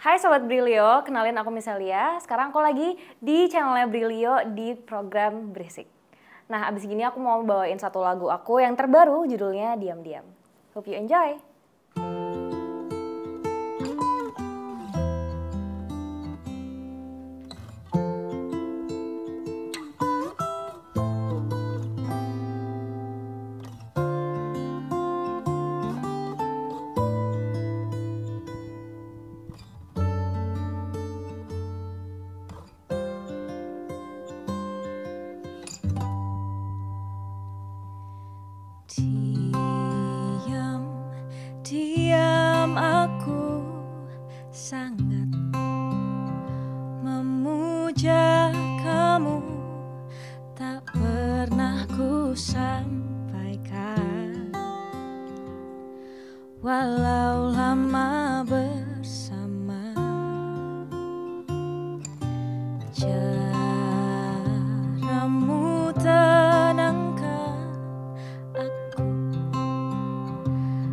Hai Sobat Brilio, kenalin aku Miselia. Sekarang aku lagi di channelnya Brilio di program Berisik. Nah, abis gini aku mau bawain satu lagu aku yang terbaru, judulnya Diam-Diam. Hope you enjoy! Diam, diam, aku sangat memuja kamu. Tak pernah ku sampaikan, walau lama bersama. Caramu tenangkan aku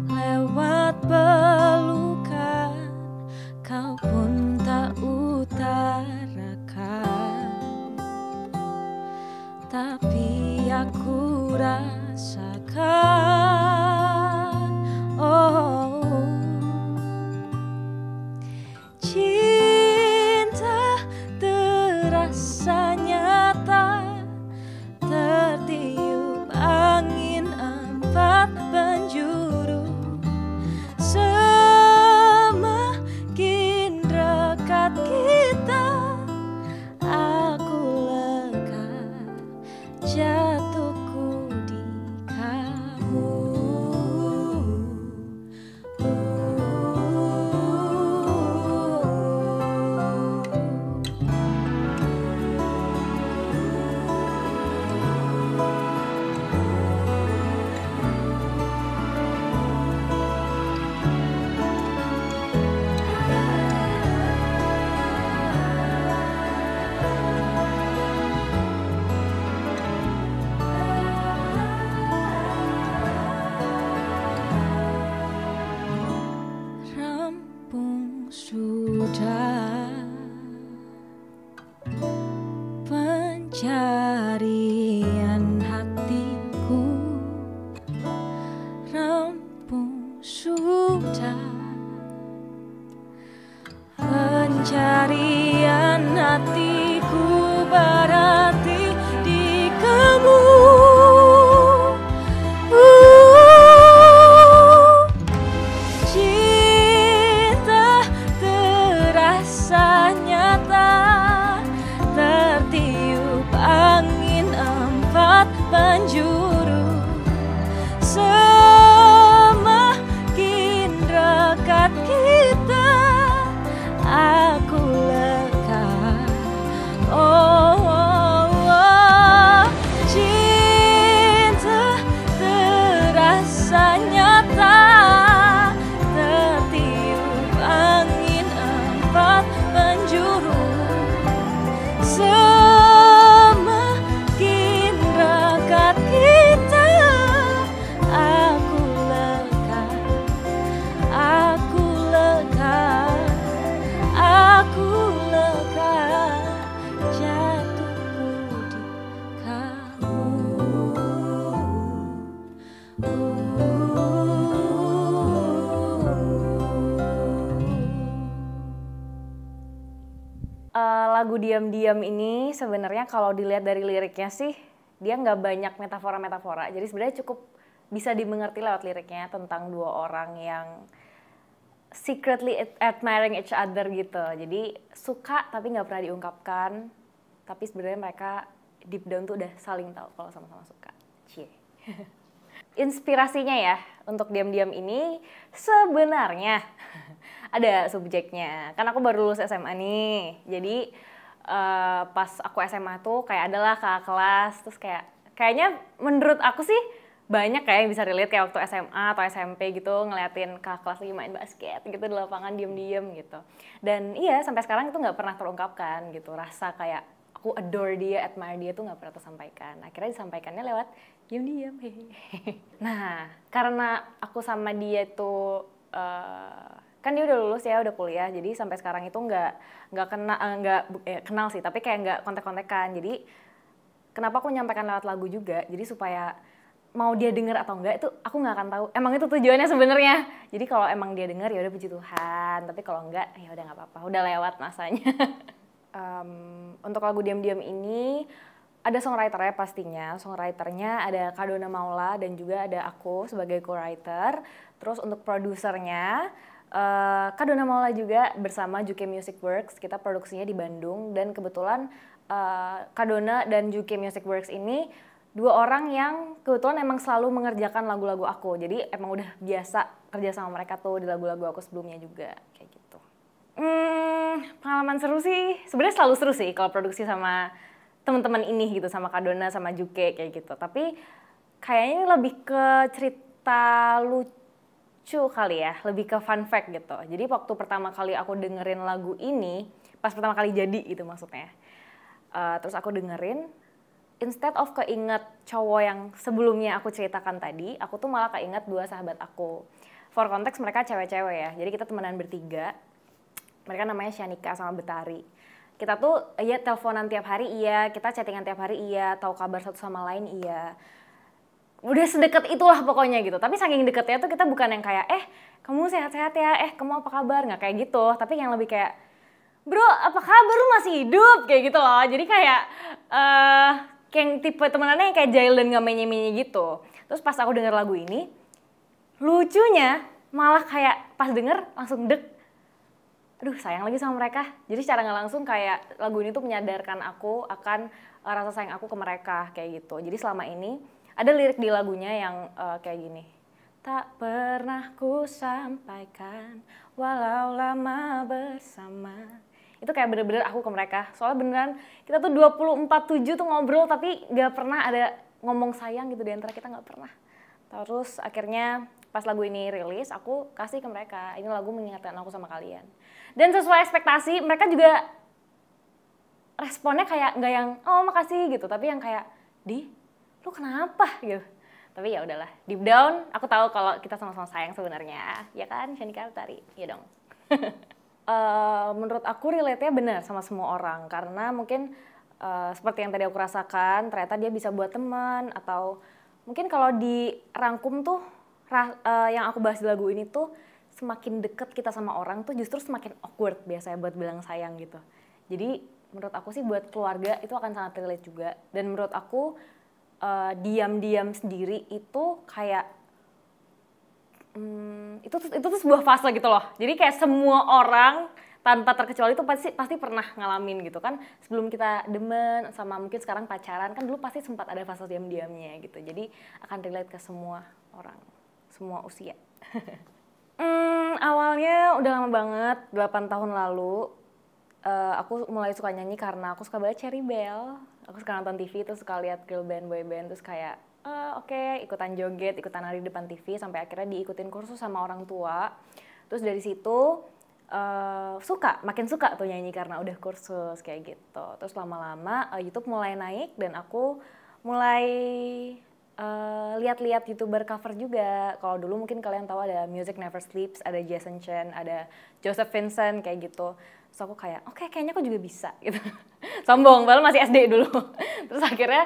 lewat pelukan, kau pun tak utarakan, tapi aku rasakan. Oh, cinta terasa nyata, tertiup angin empat penjuru. Semakin dekat kita, aku lega jatuhku di kamu. Rampung sudah pencarian hatiku, rampung sudah pencarian hatiku, berarti di kamu. Cinta terasa nyata, tertiup angin empat penjuru. Semakin dekat kita, aku lega. Oh, oh, oh. Cinta terasa nyata, tertiup angin empat penjuru. Semakin dekat kita, aku lega, aku lega, aku lega jatuhku di kamu. Lagu Diam-Diam ini sebenarnya kalau dilihat dari liriknya sih, dia nggak banyak metafora-metafora. Jadi sebenarnya cukup bisa dimengerti lewat liriknya tentang dua orang yang secretly admiring each other gitu. Jadi suka tapi nggak pernah diungkapkan. Tapi sebenarnya mereka deep down tuh udah saling tahu kalau sama-sama suka. Cie. Inspirasinya ya untuk Diam-Diam ini sebenarnya ada subjeknya. Kan aku baru lulus SMA nih. Jadi pas aku SMA tuh kayak adalah kakak kelas, terus kayaknya menurut aku sih banyak kayak yang bisa relate kayak waktu SMA atau SMP gitu ngeliatin kakak kelas lagi main basket gitu di lapangan diem-diem gitu. Dan iya sampai sekarang itu nggak pernah terungkapkan gitu, rasa kayak aku adore dia, admire dia tuh nggak pernah tersampaikan. Akhirnya disampaikannya lewat diam-diam. Nah, karena aku sama dia tuh kan dia udah lulus ya, udah kuliah, jadi sampai sekarang itu nggak kenal sih, tapi kayak nggak kontak-kontakan. Jadi kenapa aku menyampaikan lewat lagu juga, jadi supaya mau dia denger atau enggak itu aku nggak akan tahu. Emang itu tujuannya sebenarnya. Jadi kalau emang dia denger ya udah puji Tuhan, tapi kalau enggak ya udah nggak apa-apa, udah lewat masanya. Untuk lagu Diam-Diam ini ada songwriternya pastinya. Songwriternya ada Kadona Maula dan juga ada aku sebagai co-writer. Terus untuk produsernya Kadona Maula juga bersama Juke Music Works. Kita produksinya di Bandung dan kebetulan Kadona dan Juke Music Works ini dua orang yang kebetulan emang selalu mengerjakan lagu-lagu aku. Jadi emang udah biasa kerja sama mereka tuh di lagu-lagu aku sebelumnya juga kayak gitu. Pengalaman seru sih. Sebenarnya selalu seru sih kalau produksi sama teman-teman ini gitu, sama Kadona sama Juke kayak gitu. Tapi kayaknya ini lebih ke cerita lucu kali ya, lebih ke fun fact gitu. Jadi waktu pertama kali aku dengerin lagu ini, pas pertama kali jadi gitu maksudnya. Terus aku dengerin, instead of keinget cowok yang sebelumnya aku ceritakan tadi, aku tuh malah keinget dua sahabat aku. For konteks mereka cewek-cewek ya, jadi kita temenan bertiga. Mereka namanya Shanika sama Betari. Kita tuh ya teleponan tiap hari iya, kita chattingan tiap hari iya, tahu kabar satu sama lain iya. Udah sedekat itulah pokoknya gitu. Tapi saking deketnya tuh kita bukan yang kayak kamu sehat-sehat ya, kamu apa kabar, nggak kayak gitu. Tapi yang lebih kayak, bro apa kabar, lu masih hidup, kayak gitu loh. Jadi kayak yang tipe temenannya yang kayak jahil dan gak menye-menye gitu. Terus pas aku denger lagu ini, lucunya malah kayak pas denger langsung dek, aduh sayang lagi sama mereka. Jadi secara gak langsung kayak lagu ini tuh menyadarkan aku akan rasa sayang aku ke mereka kayak gitu. Jadi selama ini ada lirik di lagunya yang kayak gini, tak pernah ku sampaikan walau lama bersama. Itu kayak bener-bener aku ke mereka. Soalnya beneran kita tuh 24/7 tuh ngobrol tapi gak pernah ada ngomong sayang gitu di antara kita, gak pernah. Terus akhirnya pas lagu ini rilis aku kasih ke mereka. Ini lagu mengingatkan aku sama kalian. Dan sesuai ekspektasi mereka juga responnya kayak gak yang oh makasih gitu. Tapi yang kayak lu kenapa gitu. Tapi ya udahlah, deep down aku tahu kalau kita sama-sama sayang sebenarnya. Ya kan Shanika Betari? Ya dong. Menurut aku relate-nya benar sama semua orang karena mungkin seperti yang tadi aku rasakan, ternyata dia bisa buat teman, atau mungkin kalau dirangkum tuh yang aku bahas di lagu ini tuh semakin deket kita sama orang tuh justru semakin awkward biasanya buat bilang sayang gitu. Jadi menurut aku sih buat keluarga itu akan sangat relate juga. Dan menurut aku diam-diam sendiri itu kayak itu tuh sebuah fase gitu loh. Jadi kayak semua orang tanpa terkecuali itu pasti pernah ngalamin gitu kan. Sebelum kita demen sama mungkin sekarang pacaran kan dulu pasti sempat ada fase diam-diamnya gitu. Jadi akan relate ke semua orang, semua usia. Awalnya udah lama banget, 8 tahun lalu aku mulai suka nyanyi karena aku suka banget Cherry Bell. Aku suka nonton TV terus suka lihat girl band, boy band, terus kayak oke, ikutan joget, ikutan nari depan TV sampai akhirnya diikutin kursus sama orang tua. Terus dari situ makin suka tuh nyanyi karena udah kursus kayak gitu. Terus lama-lama YouTube mulai naik dan aku mulai lihat-lihat YouTuber cover juga. Kalau dulu mungkin kalian tahu ada Music Never Sleeps, ada Jason Chen, ada Joseph Vincent kayak gitu. Terus aku kayak, oke, kayaknya aku juga bisa gitu. Sombong, padahal masih SD dulu. Terus akhirnya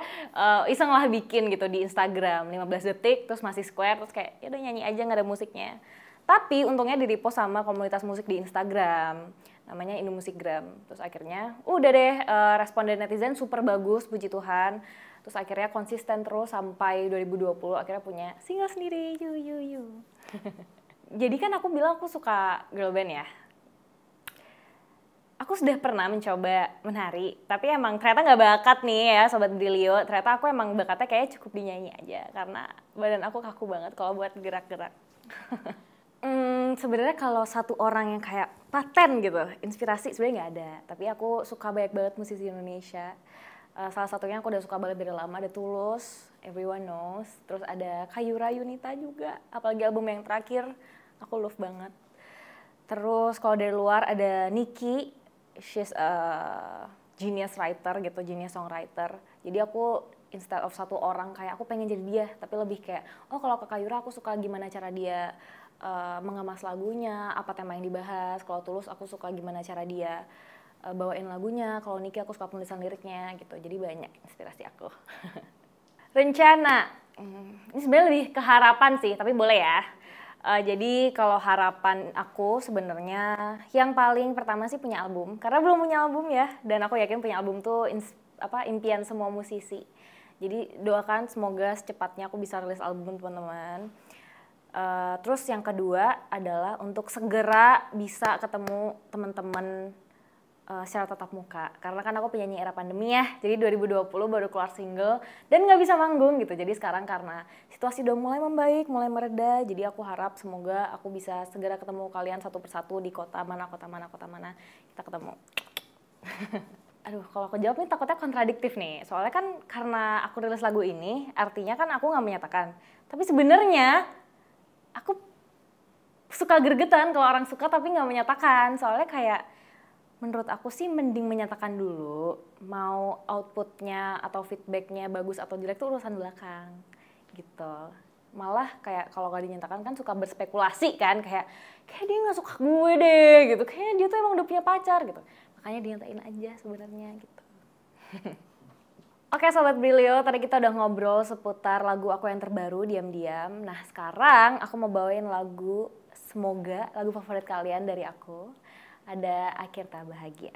iseng lah bikin gitu di Instagram, 15 detik, terus masih square, terus kayak ya udah nyanyi aja nggak ada musiknya. Tapi untungnya di-repost sama komunitas musik di Instagram, namanya Indomusikgram. Terus akhirnya udah deh, respon dari netizen super bagus, puji Tuhan. Terus akhirnya konsisten terus sampai 2020 akhirnya punya single sendiri, you. Jadi kan aku bilang aku suka girl band ya. Aku sudah pernah mencoba menari, tapi emang ternyata nggak bakat nih ya Sobat Brilio. Ternyata aku emang bakatnya kayak cukup dinyanyi aja, karena badan aku kaku banget kalau buat gerak-gerak. Sebenarnya kalau satu orang yang kayak paten gitu, inspirasi sebenarnya nggak ada. Tapi aku suka banyak banget musisi Indonesia. Salah satunya aku udah suka banget dari lama, ada Tulus, Everyone Knows. Terus ada Kayura Yunita juga, apalagi album yang terakhir, aku love banget. Terus kalau dari luar ada Niki. She's a genius writer gitu, genius songwriter. Jadi aku instead of satu orang kayak aku pengen jadi dia, tapi lebih kayak kalau ke Kayura aku suka gimana cara dia mengemas lagunya, apa tema yang dibahas. Kalau Tulus aku suka gimana cara dia bawain lagunya. Kalau Niki aku suka penulisan liriknya gitu. Jadi banyak inspirasi aku. Rencana, ini sebenarnya lebih ke harapan sih, tapi boleh ya. Jadi kalau harapan aku sebenarnya yang paling pertama sih punya album, karena belum punya album ya, dan aku yakin punya album tuh impian semua musisi. Jadi doakan semoga secepatnya aku bisa rilis album teman-teman. Terus yang kedua adalah untuk segera bisa ketemu teman-teman secara tatap muka, karena kan aku penyanyi era pandemi ya, jadi 2020 baru keluar single dan nggak bisa manggung gitu. Jadi sekarang karena situasi udah mulai membaik, mulai mereda, jadi aku harap semoga aku bisa segera ketemu kalian satu persatu di kota mana kita ketemu. Aduh, kalau aku jawab nih takutnya kontradiktif nih, soalnya kan karena aku rilis lagu ini artinya kan aku nggak menyatakan, tapi sebenarnya aku suka gregetan kalau orang suka tapi nggak menyatakan, soalnya kayak menurut aku sih mending menyatakan dulu, mau outputnya atau feedbacknya bagus atau jelek itu urusan belakang gitu. Malah kayak kalau gak dinyatakan kan suka berspekulasi kan, kayak dia gak suka gue deh gitu, kayaknya dia tuh emang udah punya pacar gitu. Makanya dinyatain aja sebenarnya gitu. Oke Sobat Brilio, tadi kita udah ngobrol seputar lagu aku yang terbaru, Diam-Diam. Nah sekarang aku mau bawain lagu, semoga lagu favorit kalian dari aku. Ada Akhir Tak Bahagia.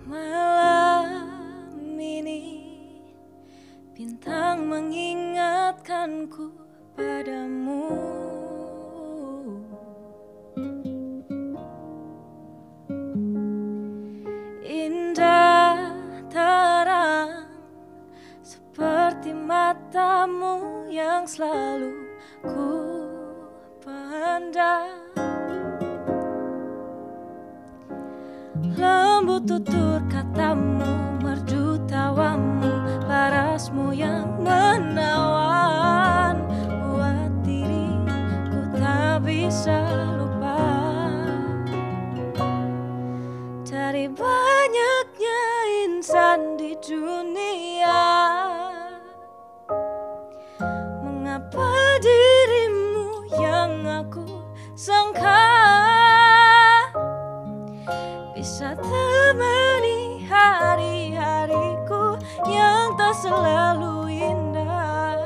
Malam ini bintang mengingatkanku padamu. Matamu yang selalu ku pandang, lembut tutur katamu, merdu tawamu, parasmu yang menawan, buat diriku tak bisa lupa. Dari banyaknya insan di dunia, mengapa dirimu yang aku sangka bisa temani hari-hariku yang tak selalu indah.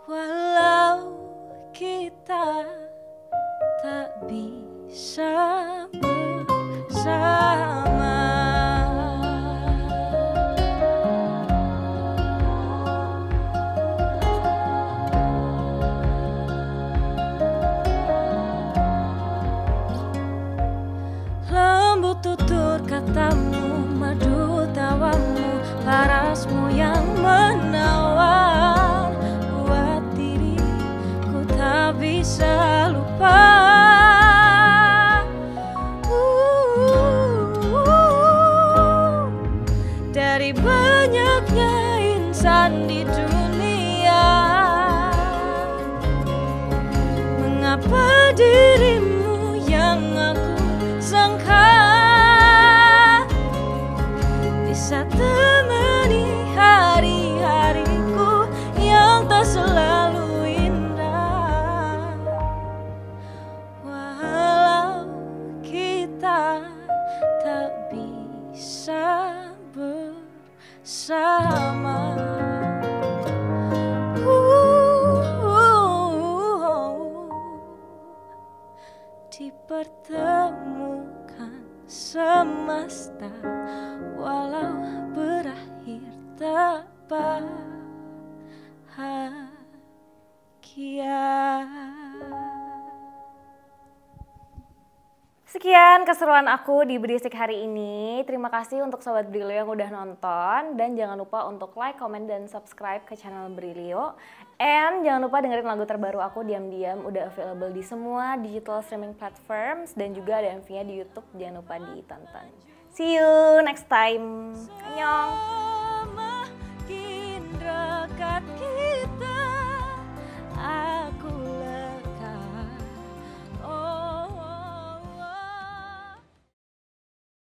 Walau kita tak bisa bersama. Tutur katamu, madu tawamu, parasmu yang menawan, buat diriku tak bisa lupa. Dari banyaknya insan di dunia, mengapa dirimu yang aku sangka bisa temani hari-hariku yang tak selalu indah. Walau kita tak bisa bersama. Dipertemukan semesta, walau berakhir tak bahagia. Sekian keseruan aku di Berisik hari ini. Terima kasih untuk Sobat Brilio yang udah nonton. Dan jangan lupa untuk like, comment, dan subscribe ke channel Brilio. And jangan lupa dengerin lagu terbaru aku, Diam-Diam. Udah available di semua digital streaming platforms. Dan juga ada MV-nya di YouTube. Jangan lupa ditonton. See you next time. Annyeong.